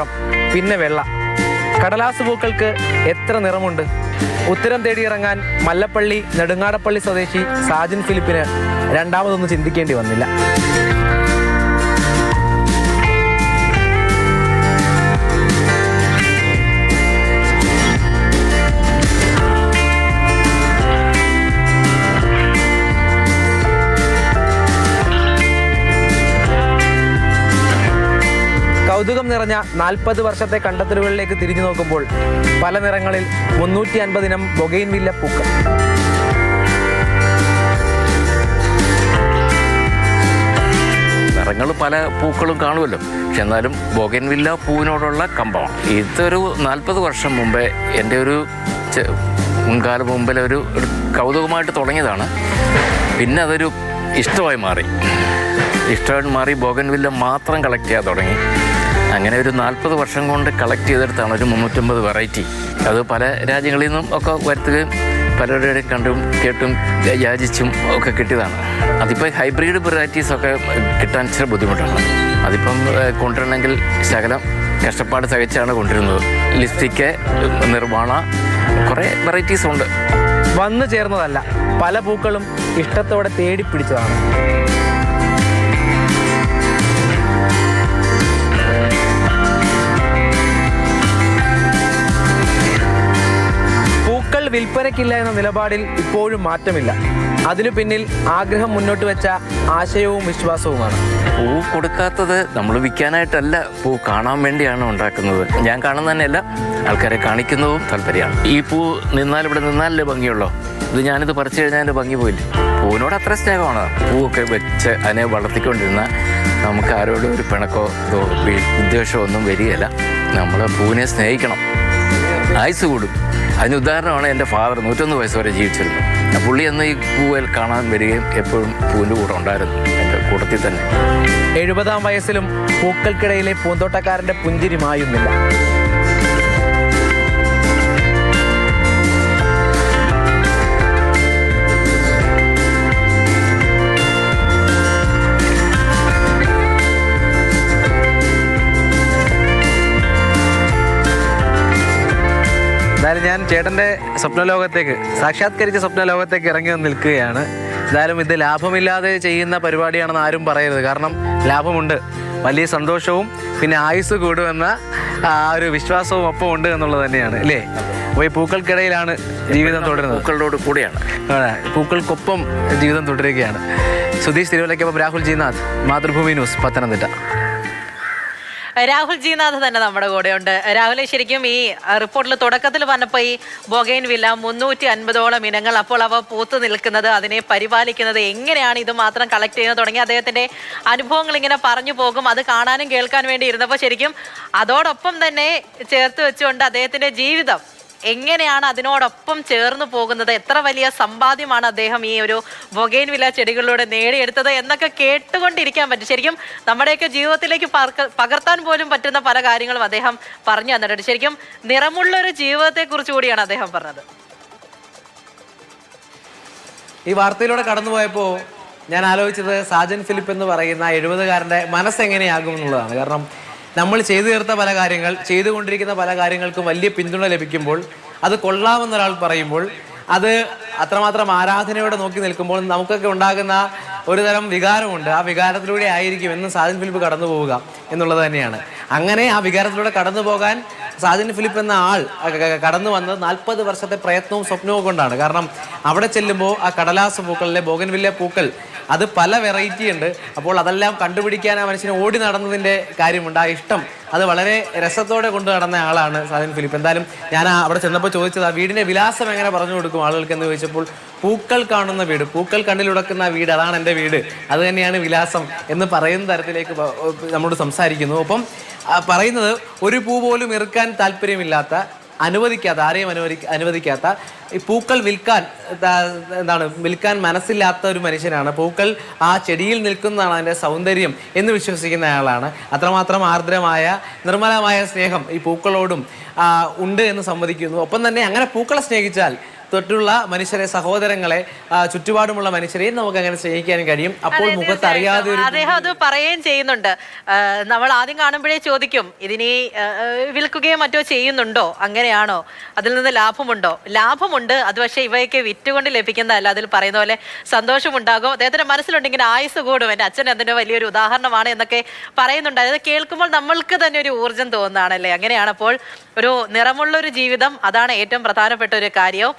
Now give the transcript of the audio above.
നിറം, പിന്നെ വെള്ള. കടലാസ് പൂക്കൾക്ക് എത്ര നിറമുണ്ട്? ഉത്തരം തേടിയിറങ്ങാൻ മല്ലപ്പള്ളി നെടുങ്ങാടപ്പള്ളി സ്വദേശി സാജൻ ഫിലിപ്പിന് രണ്ടാമതൊന്നും ചിന്തിക്കേണ്ടി വന്നില്ല. കൗതുകം നിറഞ്ഞ 40 വർഷത്തെ കണ്ടെത്തലുകളിലേക്ക് തിരിഞ്ഞു നോക്കുമ്പോൾ പല നിറങ്ങളിൽ 350 ഇനം ബൊഗെയിൻവില്ല പൂക്കൾ. നിറങ്ങൾ പല പൂക്കളും കാണുമല്ലോ, പക്ഷെ എന്നാലും ബൊഗെയിൻവില്ല പൂവിനോടുള്ള കമ്പമാണ്. ഇതൊരു 40 വർഷം മുമ്പേ എൻ്റെ ഒരു മുൻകാല മുമ്പിൽ ഒരു കൗതുകമായിട്ട് തുടങ്ങിയതാണ്. പിന്നെ അതൊരു ഇഷ്ടമായി മാറി ബൊഗെയിൻവില്ല മാത്രം കളക്ട് ചെയ്യാൻ തുടങ്ങി. അങ്ങനെ ഒരു 40 വർഷം കൊണ്ട് കളക്ട് ചെയ്തെടുത്താണ് ഒരു 350 വെറൈറ്റി. അത് പല രാജ്യങ്ങളിൽ നിന്നും ഒക്കെ വരുത്തുകയും പലരുടെയും കണ്ടും കേട്ടും യാചിച്ചും ഒക്കെ കിട്ടിയതാണ്. അതിപ്പോൾ ഹൈബ്രിഡ് വെറൈറ്റീസൊക്കെ കിട്ടാൻ ഇച്ചിരി ബുദ്ധിമുട്ടാണ്. അതിപ്പം കൊണ്ടുവരണമെങ്കിൽ ശകലം കഷ്ടപ്പാട് സഹിച്ചാണ് കൊണ്ടുവരുന്നത്. ലിപ്സ്റ്റിക്ക്, നിർമ്മാണ, കുറേ വെറൈറ്റീസ് ഉണ്ട്. വന്നു ചേർന്നതല്ല, പല പൂക്കളും ഇഷ്ടത്തോടെ തേടി പിടിച്ചതാണ്. വിൽപ്പനയ്ക്കില്ല എന്ന നിലപാടിൽ ഇപ്പോഴും മാറ്റമില്ല. അതിനു പിന്നിൽ ആഗ്രഹം മുന്നോട്ട് വെച്ച ആശയവും വിശ്വാസവുമാണ്. പൂ കൊടുക്കാത്തത് നമ്മൾ വിൽക്കാനായിട്ടല്ല, പൂ കാണാൻ വേണ്ടിയാണ് ഉണ്ടാക്കുന്നത്. ഞാൻ കാണുന്ന തന്നെയല്ല, ആൾക്കാരെ കാണിക്കുന്നതും താല്പര്യമാണ്. ഈ പൂ ഇവിടെ നിന്നാലല്ലേ ഭംഗിയുള്ളൂ. ഇത് ഞാനിത് പറിച്ചു കഴിഞ്ഞാൽ എൻ്റെ ഭംഗി പോയില്ലേ. പൂവിനോട് അത്ര സ്നേഹമാണ്. പൂവൊക്കെ വെച്ച് അതിനെ വളർത്തിക്കൊണ്ടിരുന്ന നമുക്ക് ആരോടും ഒരു പിണക്കോ വിദ്വേഷമോ ഒന്നും വരികയില്ല. നമ്മൾ പൂവിനെ സ്നേഹിക്കണം, ആയുസ് കൂടും. അതിന് ഉദാഹരണമാണ് എൻ്റെ ഫാദർ. 101 വയസ്സ് വരെ ജീവിച്ചിരുന്നു. പുള്ളി എന്ന് ഈ പൂവിൽ കാണാൻ വരികയും എപ്പോഴും പൂവിൻ്റെ കൂടെ ഉണ്ടായിരുന്നു, എൻ്റെ കൂട്ടത്തിൽ തന്നെ. 70-ാം വയസ്സിലും പൂക്കൾക്കിടയിലെ പൂന്തോട്ടക്കാരൻ്റെ പുഞ്ചിരി മായുന്നില്ല. എന്തായാലും ഞാൻ ചേട്ടൻ്റെ സ്വപ്നലോകത്തേക്ക്, സാക്ഷാത്കരിച്ച സ്വപ്നലോകത്തേക്ക് ഇറങ്ങി വന്ന് നിൽക്കുകയാണ്. എന്തായാലും ഇത് ലാഭമില്ലാതെ ചെയ്യുന്ന പരിപാടിയാണെന്ന് ആരും പറയരുത്. കാരണം ലാഭമുണ്ട്, വലിയ സന്തോഷവും പിന്നെ ആയുസ് കൂടുമെന്ന ആ ഒരു വിശ്വാസവും ഒപ്പം ഉണ്ട് എന്നുള്ളത് തന്നെയാണ്, അല്ലേ? അപ്പോൾ ഈ പൂക്കൾക്കിടയിലാണ് ജീവിതം തുടരുന്നത്. പൂക്കളോട് കൂടെയാണ്, പൂക്കൾക്കൊപ്പം ജീവിതം തുടരുകയാണ്. സുധീഷ് തിരുവല്ലയ്ക്കൊപ്പം Rahul G Nath, Mathrubhumi news, Pathanamthitta. Rahul G Nath തന്നെ നമ്മുടെ കൂടെയുണ്ട്. രാഹുലെ, ശരിക്കും ഈ റിപ്പോർട്ടിൽ തുടക്കത്തിൽ പറഞ്ഞപ്പോൾ ഈ ബൊഗെയിൻവില്ല 350ഓളം ഇനങ്ങൾ, അപ്പോൾ അവ പൂത്തു നിൽക്കുന്നത്, അതിനെ പരിപാലിക്കുന്നത് എങ്ങനെയാണ്, ഇത് മാത്രം കളക്ട് ചെയ്യുന്നത് തുടങ്ങി അദ്ദേഹത്തിന്റെ അനുഭവങ്ങൾ ഇങ്ങനെ പറഞ്ഞു പോകും. അത് കാണാനും കേൾക്കാൻ വേണ്ടി ഇരുന്നപ്പോൾ ശരിക്കും അതോടൊപ്പം തന്നെ ചേർത്ത് വെച്ചുകൊണ്ട് അദ്ദേഹത്തിന്റെ ജീവിതം എങ്ങനെയാണ് അതിനോടൊപ്പം ചേർന്ന് പോകുന്നത്, എത്ര വലിയ സമ്പാദ്യമാണ് അദ്ദേഹം ഈ ഒരു ബൊഗെയിൻവില്ല ചെടികളിലൂടെ നേടിയെടുത്തത് എന്നൊക്കെ കേട്ടുകൊണ്ടിരിക്കാൻ പറ്റും. ശരിക്കും നമ്മുടെയൊക്കെ ജീവിതത്തിലേക്ക് പകർത്താൻ പോലും പറ്റുന്ന പല കാര്യങ്ങളും അദ്ദേഹം പറഞ്ഞു തന്നിട്ടുണ്ട്. ശരിക്കും നിറമുള്ളൊരു ജീവിതത്തെക്കുറിച്ച് കൂടിയാണ് അദ്ദേഹം പറഞ്ഞത്. ഈ വാർത്തയിലൂടെ കടന്നുപോയപ്പോൾ ഞാൻ ആലോചിച്ചത് സാജൻ ഫിലിപ്പ് എന്ന് പറയുന്ന 70-കാരൻ്റെ മനസ്സെങ്ങനെയാകും എന്നുള്ളതാണ്. കാരണം നമ്മൾ ചെയ്തു തീർത്ത പല കാര്യങ്ങൾ, ചെയ്തുകൊണ്ടിരിക്കുന്ന പല കാര്യങ്ങൾക്കും വലിയ പിന്തുണ ലഭിക്കുമ്പോൾ, അത് കൊള്ളാമെന്നൊരാൾ പറയുമ്പോൾ, അത് അത്രമാത്രം ആരാധനയോടെ നോക്കി നിൽക്കുമ്പോൾ നമുക്കൊക്കെ ഉണ്ടാകുന്ന ഒരു തരം വികാരമുണ്ട്. ആ വികാരത്തിലൂടെ ആയിരിക്കും എന്ന് സാജൻ ഫിലിപ്പ് കടന്നു പോവുക എന്നുള്ളത് തന്നെയാണ്. അങ്ങനെ ആ വികാരത്തിലൂടെ കടന്നു പോകാൻ സാജൻ ഫിലിപ്പ് എന്ന ആൾ കടന്നു വന്നത് 40 വർഷത്തെ പ്രയത്നവും സ്വപ്നവും കൊണ്ടാണ്. കാരണം അവിടെ ചെല്ലുമ്പോൾ ആ കടലാസ് പൂക്കളിലെ ബൊഗെയിൻവില്ല പൂക്കൾ അത് പല വെറൈറ്റി ഉണ്ട്. അപ്പോൾ അതെല്ലാം കണ്ടുപിടിക്കാൻ ആ മനുഷ്യന് ഓടി നടന്നതിൻ്റെ കാര്യമുണ്ട്. ആ ഇഷ്ടം അത് വളരെ രസത്തോടെ കൊണ്ടു നടന്ന ആളാണ് സാജൻ ഫിലിപ്പ്. എന്തായാലും ഞാൻ അവിടെ ചെന്നപ്പോൾ ചോദിച്ചത്, ആ വീടിൻ്റെ വിലാസം എങ്ങനെ പറഞ്ഞു കൊടുക്കും ആളുകൾക്ക് എന്ന് ചോദിച്ചപ്പോൾ, പൂക്കൾ കാണുന്ന വീട്, പൂക്കൾ കണ്ണിലുടക്കുന്ന വീട്, അതാണ് എൻ്റെ വീട്, അത് തന്നെയാണ് വിലാസം എന്ന് പറയുന്ന തരത്തിലേക്ക് നമ്മോട് സംസാരിക്കുന്നു. ഒപ്പം പറയുന്നത്, ഒരു പൂ പോലും ഇറുക്കാൻ താല്പര്യമില്ലാത്ത, ആരെയും അനുവദിക്കാത്ത, ഈ പൂക്കൾ വിൽക്കാൻ മനസ്സില്ലാത്ത ഒരു മനുഷ്യനാണ്. പൂക്കൾ ആ ചെടിയിൽ നിൽക്കുന്നതാണ് അതിൻ്റെ സൗന്ദര്യം എന്ന് വിശ്വസിക്കുന്ന ആളാണ്. അത്രമാത്രം ആർദ്രമായ നിർമ്മലമായ സ്നേഹം ഈ പൂക്കളോടും ഉണ്ട് എന്ന് സമ്മതിക്കുന്നു. ഒപ്പം തന്നെ അങ്ങനെ പൂക്കളെ സ്നേഹിച്ചാൽ തൊട്ടുള്ള മനുഷ്യരെ, സഹോദരങ്ങളെ, ചുറ്റുപാടുമുള്ള മനുഷ്യരെയും നമുക്ക് അങ്ങനെ സ്നേഹിക്കാനും കഴിയും. അപ്പോൾ മുഖത്ത് അറിയാതെ ഒരു അദ്ദേഹം അത് പറയുകയും ചെയ്യുന്നുണ്ട്. നമ്മൾ ആദ്യം കാണുമ്പോഴേ ചോദിക്കും, ഇതിനെ വിൽക്കുകയോ മറ്റോ ചെയ്യുന്നുണ്ടോ, അങ്ങനെയാണോ, അതിൽ നിന്ന് ലാഭമുണ്ടോ? ലാഭമുണ്ട്, അത് പക്ഷേ ഇവയൊക്കെ വിറ്റുകൊണ്ട് ലഭിക്കുന്നതല്ല. അതിൽ പറയുന്ന പോലെ സന്തോഷമുണ്ടാകും, അദ്ദേഹത്തിന്റെ മനസ്സിലുണ്ടെങ്കിൽ ആയുസ് കൂടും. എൻ്റെ അച്ഛൻ അതിന്റെ വലിയൊരു ഉദാഹരണമാണ് എന്നൊക്കെ പറയുന്നുണ്ട്. അത് കേൾക്കുമ്പോൾ നമ്മൾക്ക് തന്നെ ഒരു ഊർജ്ജം തോന്നുകയാണല്ലേ. അങ്ങനെയാണ് അപ്പോൾ ഒരു നിറമുള്ള ഒരു ജീവിതം, അതാണ് ഏറ്റവും പ്രധാനപ്പെട്ട ഒരു കാര്യം.